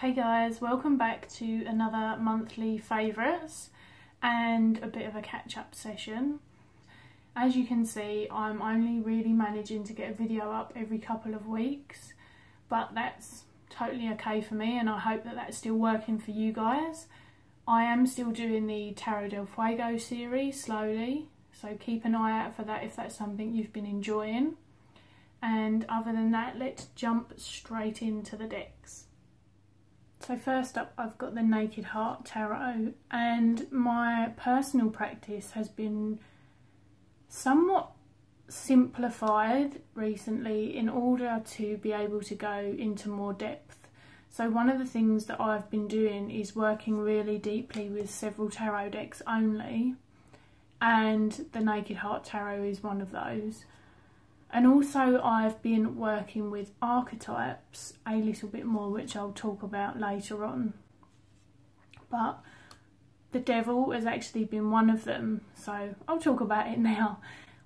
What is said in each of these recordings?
Hey guys, welcome back to another monthly favourites and a bit of a catch-up session. As you can see, I'm only really managing to get a video up every couple of weeks, but that's totally okay for me and I hope that that's still working for you guys. I am still doing the Tarot del Fuego series slowly, so keep an eye out for that if that's something you've been enjoying. And other than that, let's jump straight into the decks. So first up, I've got the Naked Heart Tarot, and my personal practice has been somewhat simplified recently in order to be able to go into more depth. So one of the things that I've been doing is working really deeply with several tarot decks only, and the Naked Heart Tarot is one of those. And also I've been working with archetypes a little bit more, which I'll talk about later on. But the Devil has actually been one of them, so I'll talk about it now.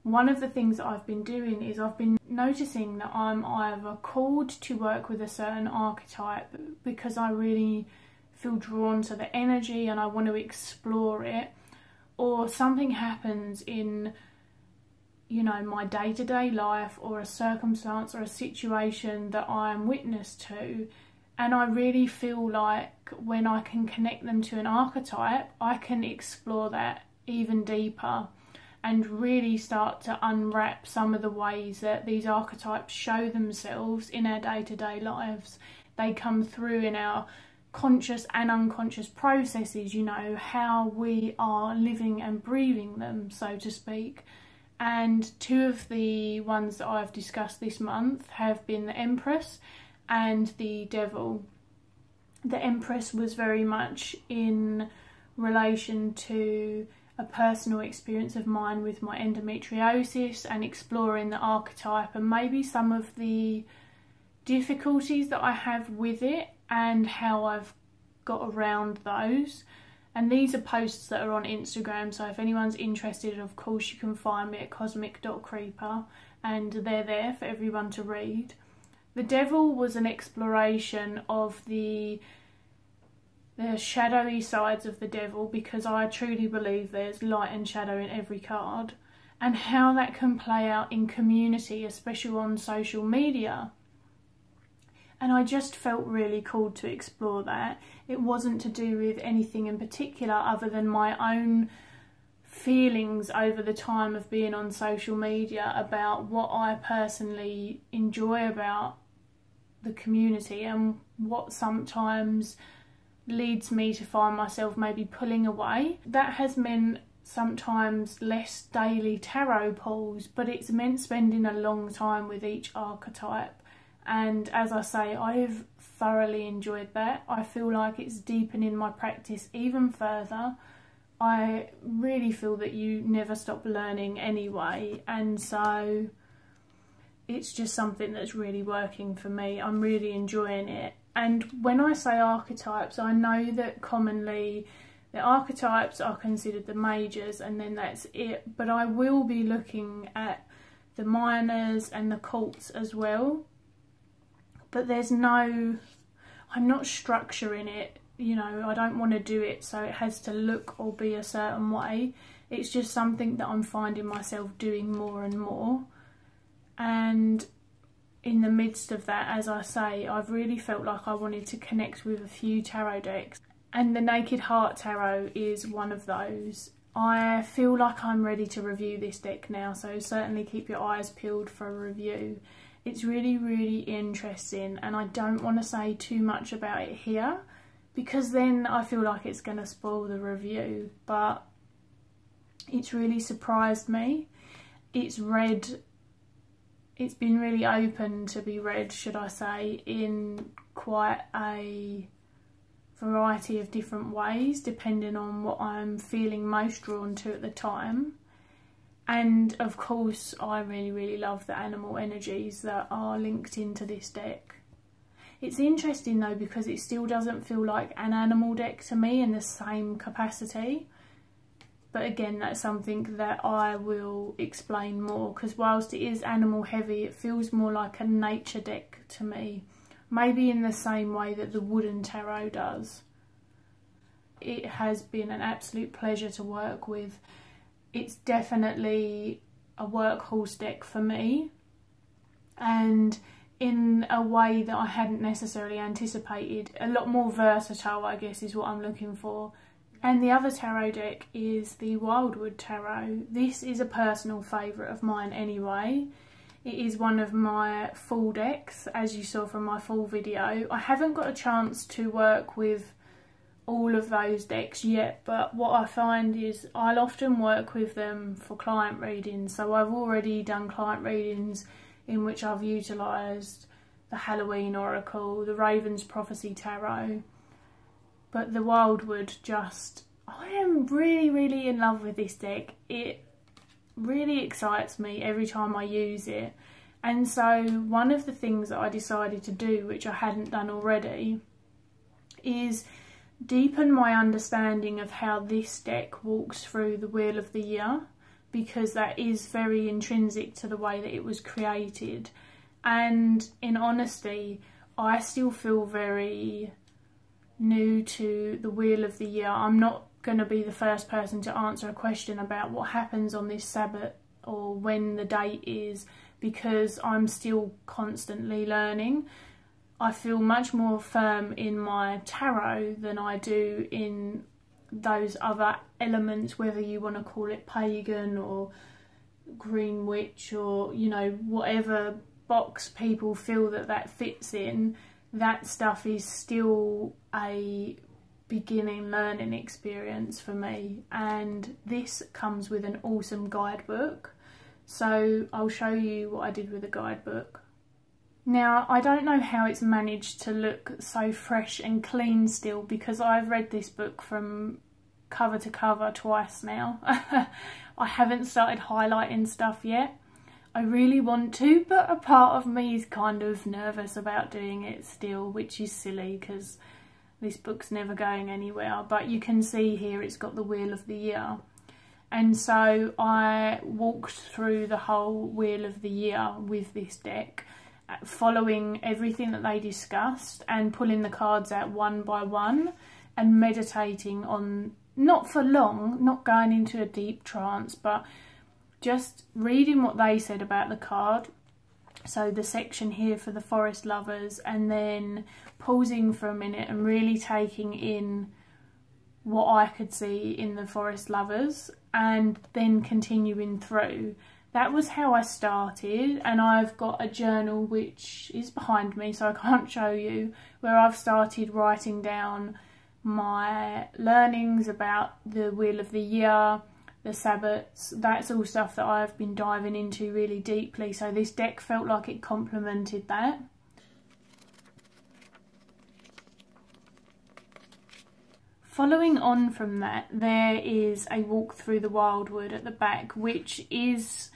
One of the things that I've been doing is I've been noticing that I'm either called to work with a certain archetype because I really feel drawn to the energy and I want to explore it, or something happens in my day-to-day life or a circumstance or a situation that I am witness to, and I really feel like when I can connect them to an archetype, I can explore that even deeper and really start to unwrap some of the ways that these archetypes show themselves in our day-to-day lives. They come through in our conscious and unconscious processes, how we are living and breathing them, so to speak. And two of the ones that I've discussed this month have been the Empress and the Devil. The Empress was very much in relation to a personal experience of mine with my endometriosis and exploring the archetype and maybe some of the difficulties that I have with it and how I've got around those. And these are posts that are on Instagram, so if anyone's interested, of course you can find me at cosmic.creeper, and they're there for everyone to read. The Devil was an exploration of the shadowy sides of the devil, because I truly believe there's light and shadow in every card, and how that can play out in community, especially on social media. And I just felt really called to explore that. It wasn't to do with anything in particular other than my own feelings over the time of being on social media about what I personally enjoy about the community and what sometimes leads me to find myself maybe pulling away. That has meant sometimes less daily tarot pulls, but it's meant spending a long time with each archetype. And as I say, I've thoroughly enjoyed that. I feel like it's deepening my practice even further. I really feel that you never stop learning anyway, and so it's just something that's really working for me. I'm really enjoying it. And when I say archetypes, I know that commonly the archetypes are considered the majors and then that's it, but I will be looking at the minors and the cults as well. But I'm not structuring it, I don't want to do it so it has to look or be a certain way. It's just something that I'm finding myself doing more and more. And in the midst of that, as I say, I've really felt like I wanted to connect with a few tarot decks. And the Naked Heart Tarot is one of those. I feel like I'm ready to review this deck now, so certainly keep your eyes peeled for a review. It's really, really interesting, and I don't want to say too much about it here because then I feel like it's going to spoil the review, but it's really surprised me. It's been really open to be read, should I say, in quite a variety of different ways depending on what I'm feeling most drawn to at the time. And of course, I really, really love the animal energies that are linked into this deck. It's interesting though, because it still doesn't feel like an animal deck to me in the same capacity. But again, that's something that I will explain more, because whilst it is animal heavy, it feels more like a nature deck to me maybe in the same way that the wooden tarot does. It has been an absolute pleasure to work with. It's definitely a workhorse deck for me, and in a way that I hadn't necessarily anticipated. A lot more versatile, I guess, is what I'm looking for. And the other tarot deck is the Wildwood Tarot. This is a personal favourite of mine anyway. It is one of my full decks, as you saw from my full video. I haven't got a chance to work with all of those decks yet, but what I find is I'll often work with them for client readings. So I've already done client readings in which I've utilised the Halloween Oracle, the Raven's Prophecy Tarot, but the Wildwood, I am really in love with this deck. It really excites me every time I use it. And so one of the things that I decided to do, which I hadn't done already, is deepen my understanding of how this deck walks through the Wheel of the Year, because that is very intrinsic to the way that it was created. And in honesty, I still feel very new to the Wheel of the Year. I'm not going to be the first person to answer a question about what happens on this Sabbath or when the date is, because I'm still constantly learning. I feel much more firm in my tarot than I do in those other elements, whether you want to call it pagan or green witch or, you know, whatever box people feel that fits in. That stuff is still a beginning learning experience for me, and this comes with an awesome guidebook. So I'll show you what I did with the guidebook. Now, I don't know how it's managed to look so fresh and clean still, because I've read this book from cover to cover twice now. I haven't started highlighting stuff yet. I really want to, but a part of me is kind of nervous about doing it still, which is silly because this book's never going anywhere. But you can see here it's got the Wheel of the Year. And so I walked through the whole Wheel of the Year with this deck, following everything that they discussed and pulling the cards out one by one and meditating on, not for long, not going into a deep trance, but just reading what they said about the card. So the section here for the forest lovers, and then pausing for a minute and really taking in what I could see in the forest lovers, and then continuing through. That was how I started, and I've got a journal which is behind me so I can't show you, where I've started writing down my learnings about the Wheel of the Year, the Sabbaths. That's all stuff that I've been diving into really deeply, so this deck felt like it complemented that. Following on from that, there is a walk through the Wildwood at the back, which is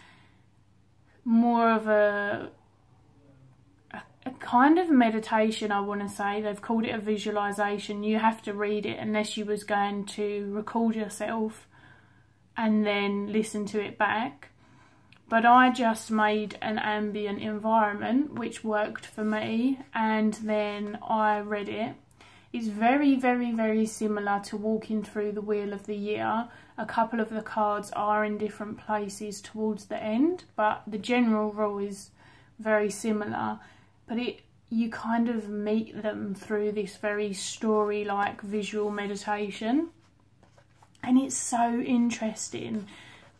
more of a kind of meditation, I want to say. They've called it a visualization. You have to read it unless you was going to record yourself and then listen to it back. But I just made an ambient environment which worked for me, and then I read it. It's very similar to walking through the Wheel of the Year. A couple of the cards are in different places towards the end, but the general rule is very similar. But you kind of meet them through this very story-like visual meditation. And it's so interesting.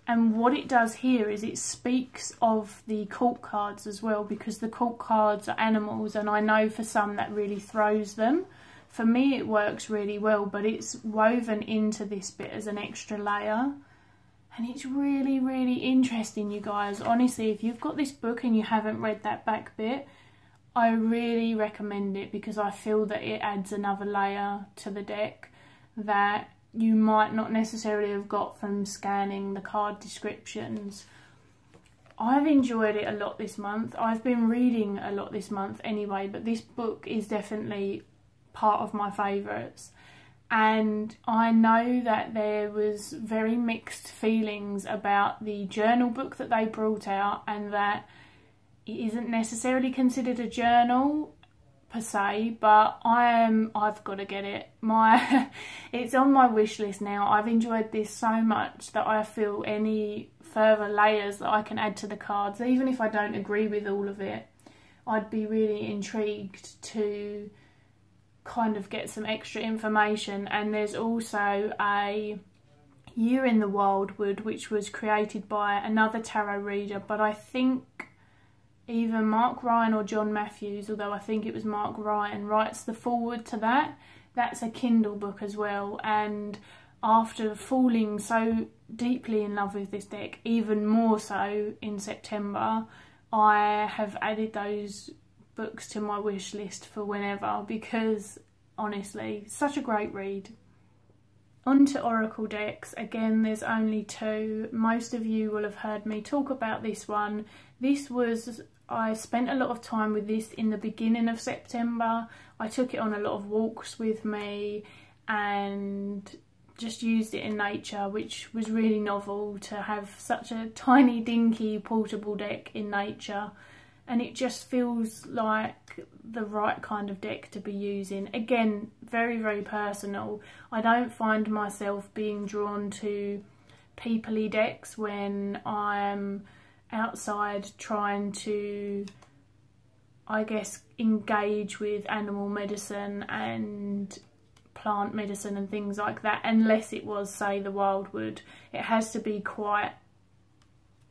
And what it does here is it speaks of the court cards as well, because the court cards are animals, and I know for some that really throws them. For me it works really well, but it's woven into this bit as an extra layer. And it's really interesting, you guys. Honestly, if you've got this book and you haven't read that back bit, I really recommend it, because I feel that it adds another layer to the deck that you might not necessarily have got from scanning the card descriptions. I've enjoyed it a lot this month. I've been reading a lot this month anyway, but this book is definitely part of my favourites. And I know that there was very mixed feelings about the journal book that they brought out, and that it isn't necessarily considered a journal. per se, but I've got to get it. It's on my wish list now. I've enjoyed this so much that I feel any further layers that I can add to the cards, even if I don't agree with all of it, I'd be really intrigued to kind of get some extra information. And there's also a Year in the Wildwood, which was created by another tarot reader, but I think either Mark Ryan or John Matthews, although I think it was Mark Ryan, writes the foreword to that. That's a Kindle book as well, and after falling so deeply in love with this deck, even more so in September, I have added those books to my wish list for whenever, because honestly, such a great read. On to Oracle decks. Again, there's only two. Most of you will have heard me talk about this one. I spent a lot of time with this in the beginning of September. I took it on a lot of walks with me and just used it in nature, which was really novel to have such a tiny dinky portable deck in nature, and it just feels like the right kind of deck to be using. Again, very, very personal. I don't find myself being drawn to peoply decks when I'm outside trying to, I guess, engage with animal medicine and plant medicine and things like that, unless it was, say, the Wildwood. It has to be quite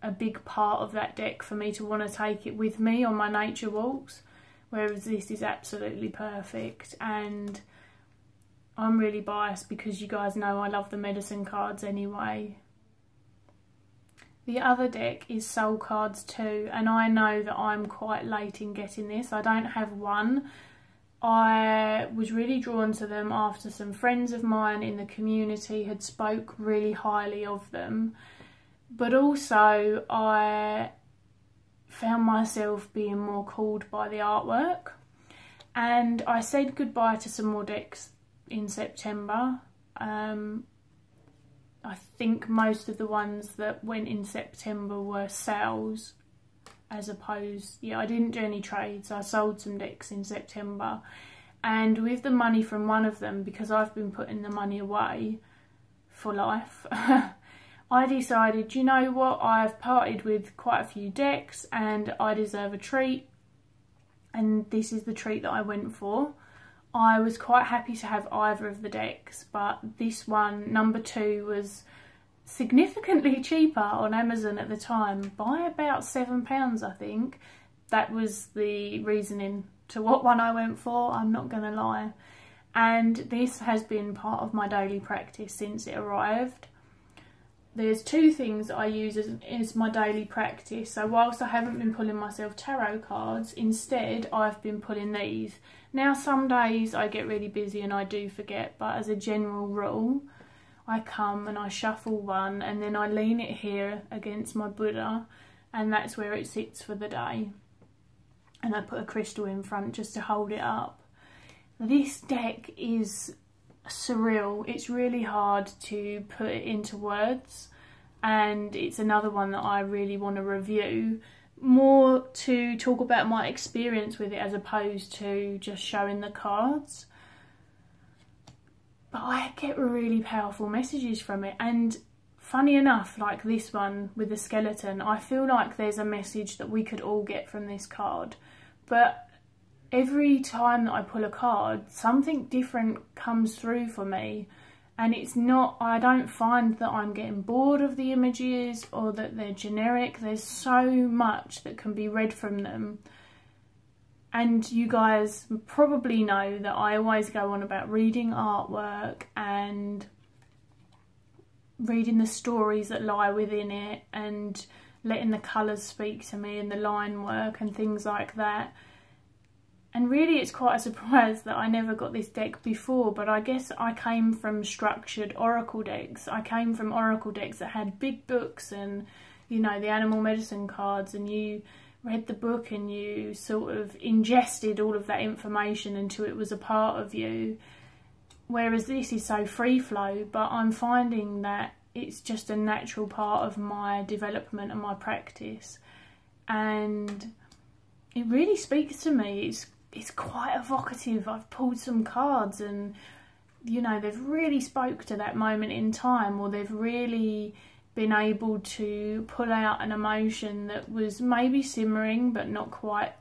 a big part of that deck for me to want to take it with me on my nature walks, whereas this is absolutely perfect. And I'm really biased because you guys know I love the medicine cards anyway. The other deck is Soul Cards 2, and I know that I'm quite late in getting this. I don't have one. I was really drawn to them after some friends of mine in the community had spoke really highly of them. But also I found myself being more called by the artwork. And I said goodbye to some more decks in September. I think most of the ones that went in September were sales, as opposed, yeah, I didn't do any trades. I sold some decks in September, and with the money from one of them, because I've been putting the money away for life, I decided, you know what, I've parted with quite a few decks and I deserve a treat, and this is the treat that I went for. I was quite happy to have either of the decks, but this one, number 2, was significantly cheaper on Amazon at the time, by about £7, I think. That was the reasoning to what one I went for, I'm not going to lie. And this has been part of my daily practice since it arrived. There's two things I use as my daily practice. So whilst I haven't been pulling myself tarot cards, instead I've been pulling these. Now some days I get really busy and I do forget, but as a general rule, I come and I shuffle one and then I lean it here against my Buddha, and that's where it sits for the day. And I put a crystal in front just to hold it up. This deck is surreal. It's really hard to put it into words, and it's another one that I really want to review, more to talk about my experience with it as opposed to just showing the cards. But I get really powerful messages from it, and funny enough, like this one with the skeleton, I feel like there's a message that we could all get from this card. But every time that I pull a card, something different comes through for me, and it's not, I don't find that I'm getting bored of the images or that they're generic. There's so much that can be read from them. And you guys probably know that I always go on about reading artwork and reading the stories that lie within it and letting the colours speak to me and the line work and things like that. And really it's quite a surprise that I never got this deck before, but I guess I came from structured oracle decks. I came from oracle decks that had big books and, you know, the animal medicine cards, and you read the book and you sort of ingested all of that information until it was a part of you. Whereas this is so free flow, but I'm finding that it's just a natural part of my development and my practice. And it really speaks to me. It's it's quite evocative. I've pulled some cards and, you know, they've really spoke to that moment in time, or they've really been able to pull out an emotion that was maybe simmering but not quite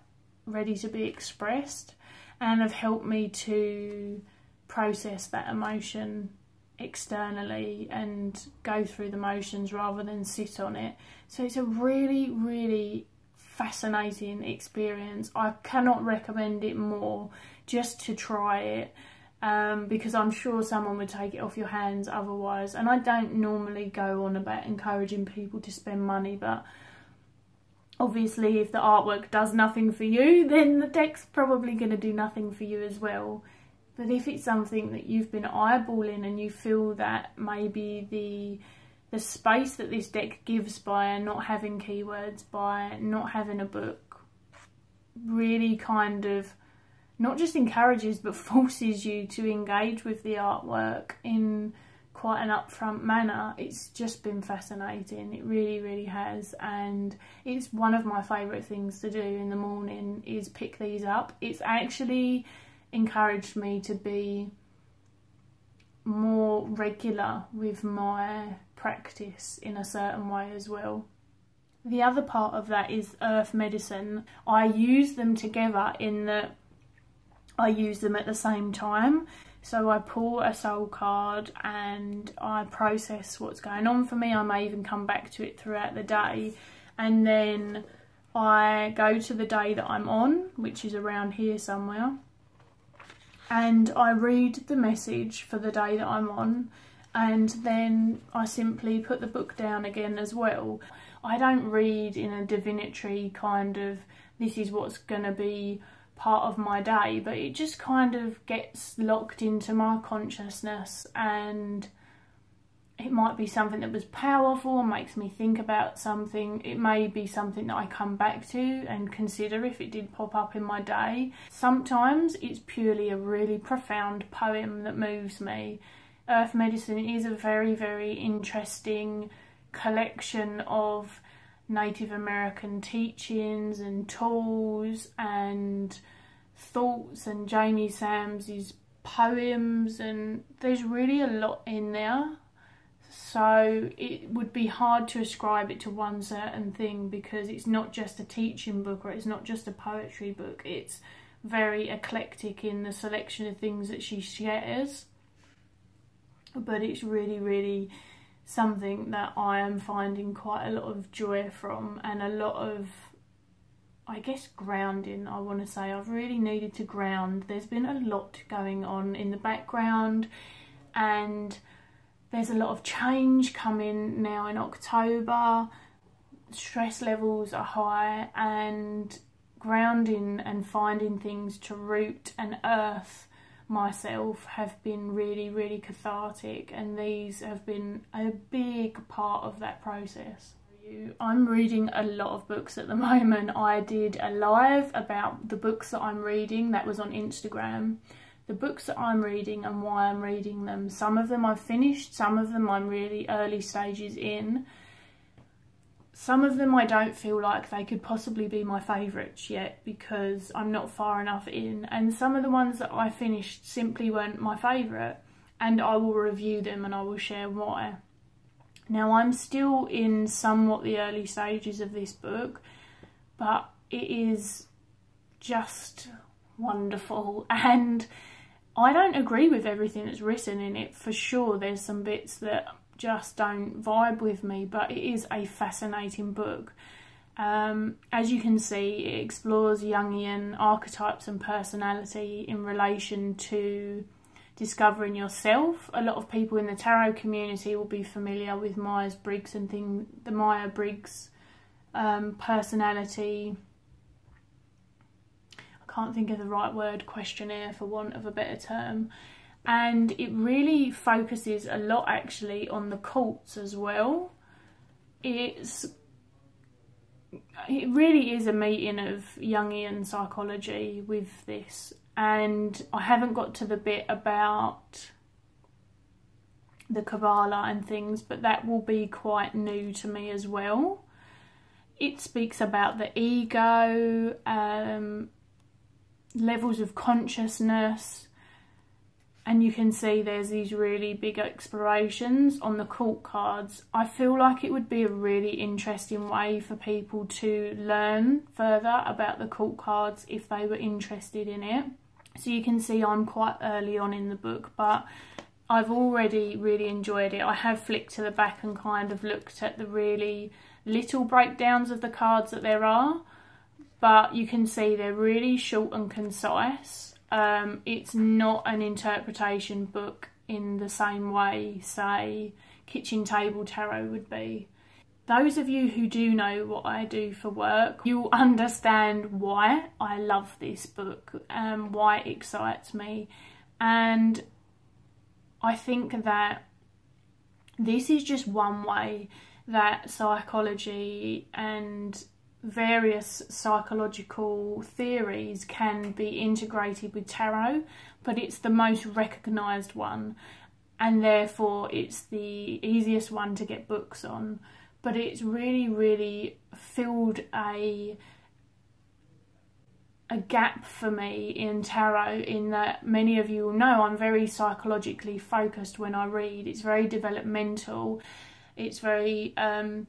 ready to be expressed, and have helped me to process that emotion externally and go through the motions rather than sit on it. So it's a really, really fascinating experience. I cannot recommend it more, just to try it, because I'm sure someone would take it off your hands otherwise. And I don't normally go on about encouraging people to spend money, but obviously if the artwork does nothing for you, then the deck's probably going to do nothing for you as well. But if it's something that you've been eyeballing and you feel that maybe the space that this deck gives by not having keywords, by not having a book, really kind of not just encourages but forces you to engage with the artwork in quite an upfront manner, it's just been fascinating. It really, really has. And it's one of my favourite things to do in the morning is pick these up. It's actually encouraged me to be more regular with my practice in a certain way as well. The other part of that is earth medicine. I use them together in that I use them at the same time. So I pull a soul card and I process what's going on for me. I may even come back to it throughout the day, and then I go to the day that I'm on, which is around here somewhere, and I read the message for the day that I'm on, and then I simply put the book down again as well. I don't read in a divinatory kind of, this is what's going to be part of my day, but it just kind of gets locked into my consciousness, and it might be something that was powerful and makes me think about something. It may be something that I come back to and consider if it did pop up in my day. Sometimes it's purely a really profound poem that moves me. Earth Medicine is a very, very interesting collection of Native American teachings and tools and thoughts, and Jamie Sam's poems, and there's really a lot in there. So it would be hard to ascribe it to one certain thing, because it's not just a teaching book or it's not just a poetry book. It's very eclectic in the selection of things that she shares. But it's really, really something that I am finding quite a lot of joy from, and a lot of, I guess, grounding, I want to say. I've really needed to ground. There's been a lot going on in the background, and there's a lot of change coming now in October. Stress levels are high, and grounding and finding things to root and earth myself have been really, really cathartic, and these have been a big part of that process. I'm reading a lot of books at the moment. I did a live about the books that I'm reading, that was on Instagram. The books that I'm reading and why I'm reading them. Some of them I've finished, some of them I'm really early stages in. Some of them I don't feel like they could possibly be my favourites yet because I'm not far enough in. And some of the ones that I finished simply weren't my favourite. And I will review them and I will share why. Now, I'm still in somewhat the early stages of this book, but it is just wonderful. And I don't agree with everything that's written in it, for sure. There's some bits that just don't vibe with me, but it is a fascinating book. As you can see, it explores Jungian archetypes and personality in relation to discovering yourself. A lot of people in the tarot community will be familiar with Myers-Briggs and the Myers-Briggs personality, I can't think of the right word, questionnaire for want of a better term. And it really focuses a lot actually on the cults as well. It really is a meeting of Jungian psychology with this. And I haven't got to the bit about the Kabbalah and things, but that will be quite new to me as well. It speaks about the ego. levels of consciousness, and you can see there's these really big explorations on the court cards. I feel like it would be a really interesting way for people to learn further about the court cards if they were interested in it. So you can see I'm quite early on in the book, but I've already really enjoyed it. I have flicked to the back and kind of looked at the really little breakdowns of the cards that there are, but you can see they're really short and concise. It's not an interpretation book in the same way, say, Kitchen Table Tarot would be. Those of you who do know what I do for work, you'll understand why I love this book, why it excites me. And I think that this is just one way that psychology and various psychological theories can be integrated with tarot, but it's the most recognised one, and therefore it's the easiest one to get books on. But it's really filled a gap for me in tarot, in that many of you will know I'm very psychologically focused when I read. It's very developmental. It's very, I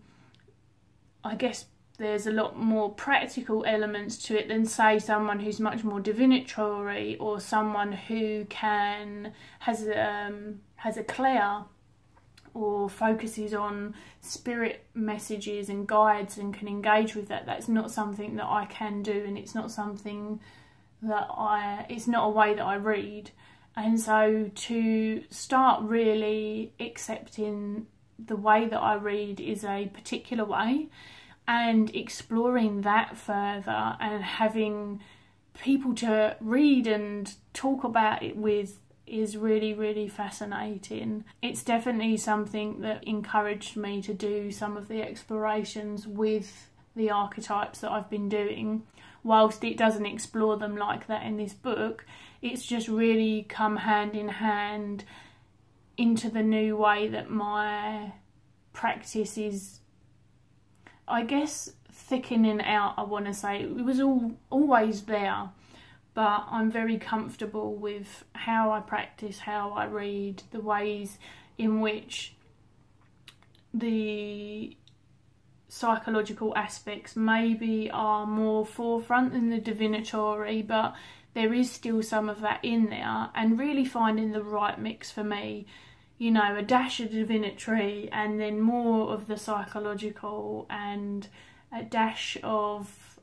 guess there's a lot more practical elements to it than, say, someone who's much more divinatory, or someone who has a clair, or focuses on spirit messages and guides and can engage with that. That's not something that I can do, and it's not something that it's not a way that I read. And so to start really accepting the way that I read is a particular way, and exploring that further and having people to read and talk about it with is really fascinating. It's definitely something that encouraged me to do some of the explorations with the archetypes that I've been doing. Whilst it doesn't explore them like that in this book, it's just really come hand in hand into the new way that my practice is, I guess, thickening out. I want to say it was always there, but I'm very comfortable with how I practice, how I read, the ways in which the psychological aspects maybe are more forefront than the divinatory, but there is still some of that in there, and really finding the right mix for me. You know, a dash of divinatory and then more of the psychological, and a dash of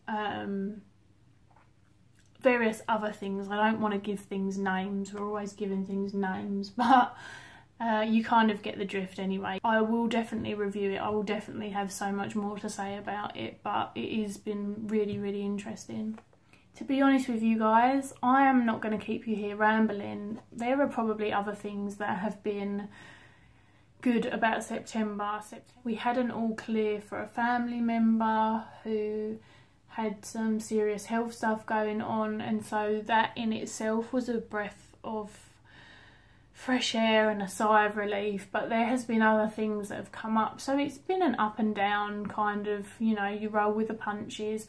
various other things. I don't want to give things names. We're always giving things names, but you kind of get the drift anyway. I will definitely review it. I will definitely have so much more to say about it, but it has been really interesting. To be honest with you guys, I am not going to keep you here rambling. There are probably other things that have been good about September. We had an all clear for a family member who had some serious health stuff going on, and so that in itself was a breath of fresh air and a sigh of relief. But there has been other things that have come up, so it's been an up and down kind of, you know, you roll with the punches.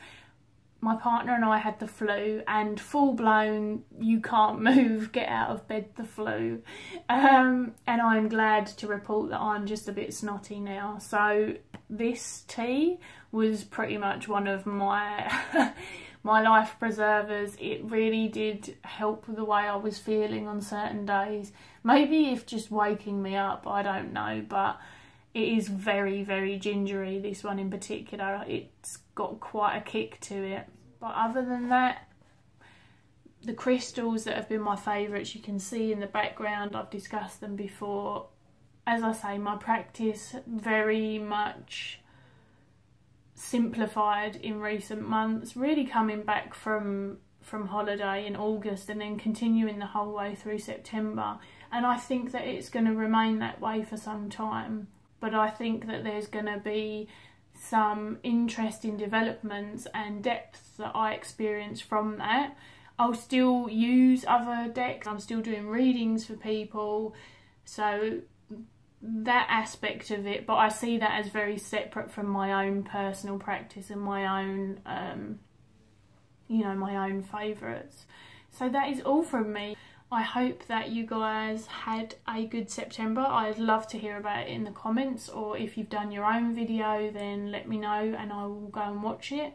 My partner and I had the flu, and full blown, you can't move, get out of bed the flu. And I'm glad to report that I'm just a bit snotty now. So this tea was pretty much one of my my life preservers. It really did help the way I was feeling on certain days. Maybe if just waking me up, I don't know, but it is very gingery, this one in particular. It's got quite a kick to it. But other than that, the crystals that have been my favourites, you can see in the background, I've discussed them before. As I say, my practice very much simplified in recent months, really coming back from holiday in August and then continuing the whole way through September. And I think that it's going to remain that way for some time. But I think that there's going to be some interesting developments and depth that I experience from that. I'll still use other decks. I'm still doing readings for people. So that aspect of it, but I see that as very separate from my own personal practice and my own, you know, my own favourites. So that is all from me. I hope that you guys had a good September. I'd love to hear about it in the comments, or if you've done your own video then let me know and I will go and watch it.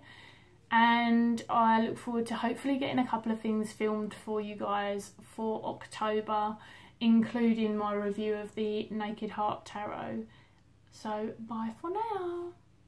And I look forward to hopefully getting a couple of things filmed for you guys for October, including my review of the Naked Heart Tarot. So bye for now.